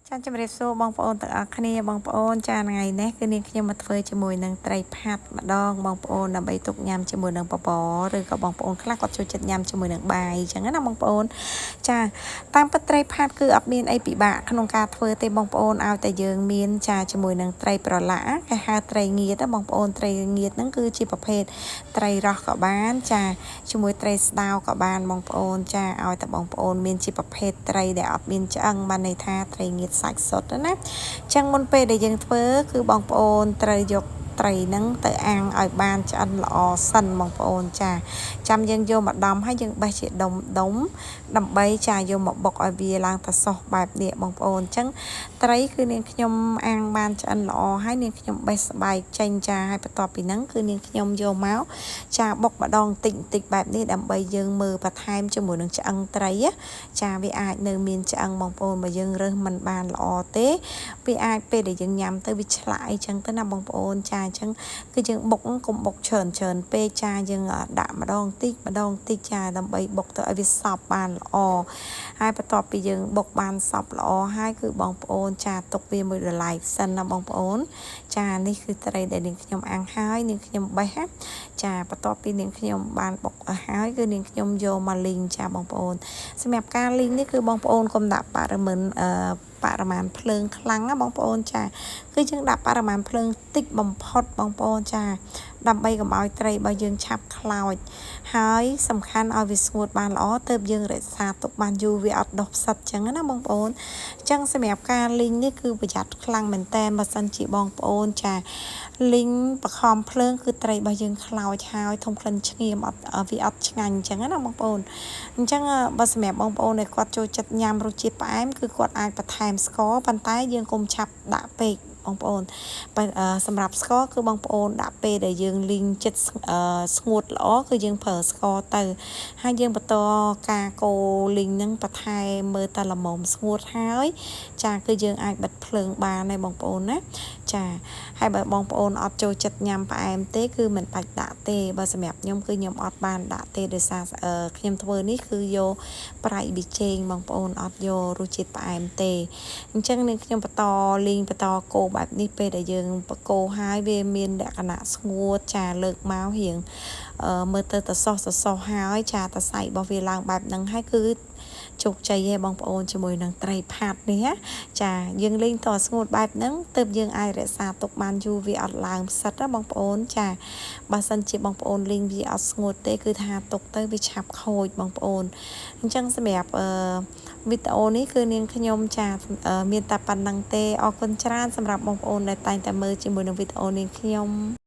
ចាជំរាបសួរបងប្អូនទាំងអស់គ្នាបងប្អូនចាថ្ងៃនេះគឺនាងខ្ញុំមកធ្វើជាមួយនឹងត្រីផាត់ម្ដងបងប្អូនដើម្បីទុកញ៉ាំជាមួយនឹងបបរឬក៏បងប្អូនខ្លះគាត់ចូលចិត្តញ៉ាំជាមួយនឹងបាយអញ្ចឹងណាបងប្អូនចាតាមពិតត្រីផាត់គឺអត់មានអីពិបាកក្នុងការធ្វើទេបងប្អូនឲ្យតែយើងមានចាជាមួយនឹងត្រីប្រឡាក់គេហៅត្រីងៀតណាបងប្អូនត្រីងៀតហ្នឹងគឺជាប្រភេទត្រីរ៉ស់ក៏បានចាជាមួយត្រីស្ដោក៏បានបងប្អូនចាឲ្យតែបងប្អូនមានជាប្រភេទត្រីដែលអត់មានឆ្អឹងបានន័យថាត្រីងៀតសាច់សុទ្ធណាចឹងមុនពេលដែលយើងធ្វើគឺបងប្អូនត្រូវយកត្រីហ្នឹងទៅអាំងឲ្យបានឆ្អិនល្អសិនបងប្អូនចាចាំយើងយកមកដំហើយយើងបេះជាដុំដើម្បីចាយកមកបុកឲ្យវាឡើងទៅសោះបែបនេះបងប្អូនអញ្ចឹងត្រីគឺនាងខ្ញុំអាំងបានឆ្អិនល្អហើយនាងខ្ញុំបេះស្បែកចេញចាហើយបន្ទាប់ពីហ្នឹងគឺនាងខ្ញុំយកមកចាបុកម្ដងតិចបែបនេះដើម្បីយើងមើលបន្ថែមជាមួយនឹងឆ្អឹងត្រីចាវាអាចនៅមានឆ្អឹងបងប្អូនបើយើងរើសមិនបានល្អទេវាអាចពេលដែលយើងញ៉ាំទៅវាឆ្លាក់អីចឹងទៅណាបងប្អូនចាអញ្ចឹងគឺយើងបុកកុំបុកច្រើនពេកចាយើងដាក់ម្ដងតិចចាដើម្បីបុកទៅឲ្យវាសព្វបានល្អហើយបន្ទាប់ពីយើងបុកបានសព្វល្អហើយគឺបងប្អូនចាទុកវាមួយដលៃសិនណាបងប្អូនចានេះគឺត្រីដែលនាងខ្ញុំអាំងហើយនាងខ្ញុំបេះចាបន្ទាប់ពីនាងខ្ញុំបានបុកឲ្យហើយគឺនាងខ្ញុំយកមកលីងចាបងប្អូនសម្រាប់ការលីងនេះគឺបងប្អូនកុំដាក់បរិមាណភ្លើងខ្លាំងណាបងប្អូនចាគឺយើងដាក់បរិមាណភ្លើងតិចបំផុតបងប្អូនចាដើម្បីកុំឲ្យត្រីរបស់យើងឆាប់ខ្លោចហើយសំខាន់ឲ្យវាស្ងួតបានល្អទើបយើងរក្សាទុកបានយូរវាអត់ដុះផ្សិតចឹងណាបងប្អូនចឹងសម្រាប់ការលីងនេះគឺប្រយ័ត្នខ្លាំងមែនតើបើសិនជាបងប្អូនចាលីងបខំភ្លើងគឺត្រីរបស់យើងខ្លោចហើយធំក្លិនឆ្ងៀមអត់វាអត់ឆ្ងាញ់ចឹងណាបងប្អូនអញ្ចឹងបើសម្រាប់បងប្អូនដែលគាត់ចូលចិត្តញ៉ាំរសជាតិផ្អែមគឺគាត់អាចបន្ថែមស្ករប៉ុន្តែយើងកុំឆាប់ដាក់ពេកបងប្អូនសម្រាប់ស្ករគឺបងប្អូនដាក់ពេលដែលយើងលីងចិត្តស្ងួតល្អគឺយើងប្រើស្ករទៅហើយយើងបន្តការកូរលីងហ្នឹងបន្ថែមមើលតែល្មមស្ងួតហើយចាគឺយើងអាចបិទភ្លើងបានហើយបងប្អូនណាចាហើយបើបងប្អូនអត់ចូលចិត្តញ៉ាំផ្អែមទេគឺមិនបាច់ដាក់ទេបើសម្រាប់ខ្ញុំគឺខ្ញុំអត់បានដាក់ទេដោយសារខ្ញុំធ្វើនេះគឺយកប្រៃប៊ីចេងបងប្អូនអត់យករសជាតិផ្អែមទេអញ្ចឹងនឹងខ្ញុំបន្តលីងបន្តកូរបែបនេះពេលដែលយើងបកូរហើយវាមានលក្ខណៈស្ងួតចាលើកមករៀងមើលទៅតសោះហើយចាតសៃរបស់វាឡើងបែបហ្នឹងហើយគឺជោគជ័យឯងបងប្អូនជាមួយនឹងត្រីផាត់នេះចាយើងលេងតស្ងួតបែបហ្នឹងទើបយើងអាចរក្សាទុកបានយូរវាអត់ឡើងផ្សិតណាបងប្អូនចាបើសិនជាបងប្អូនលេងវាអត់ស្ងួតទេគឺថាទុកទៅវាឆាប់ខូចបងប្អូនអញ្ចឹងសម្រាប់វីដេអូនេះគឺនាងខ្ញុំចាមានតែប៉ុណ្្នឹងទេអរគុណច្រើនសម្រាប់បងប្អូនដែលតែងតែមើលជាមួយនឹងវីដេអូនាងខ្ញុំ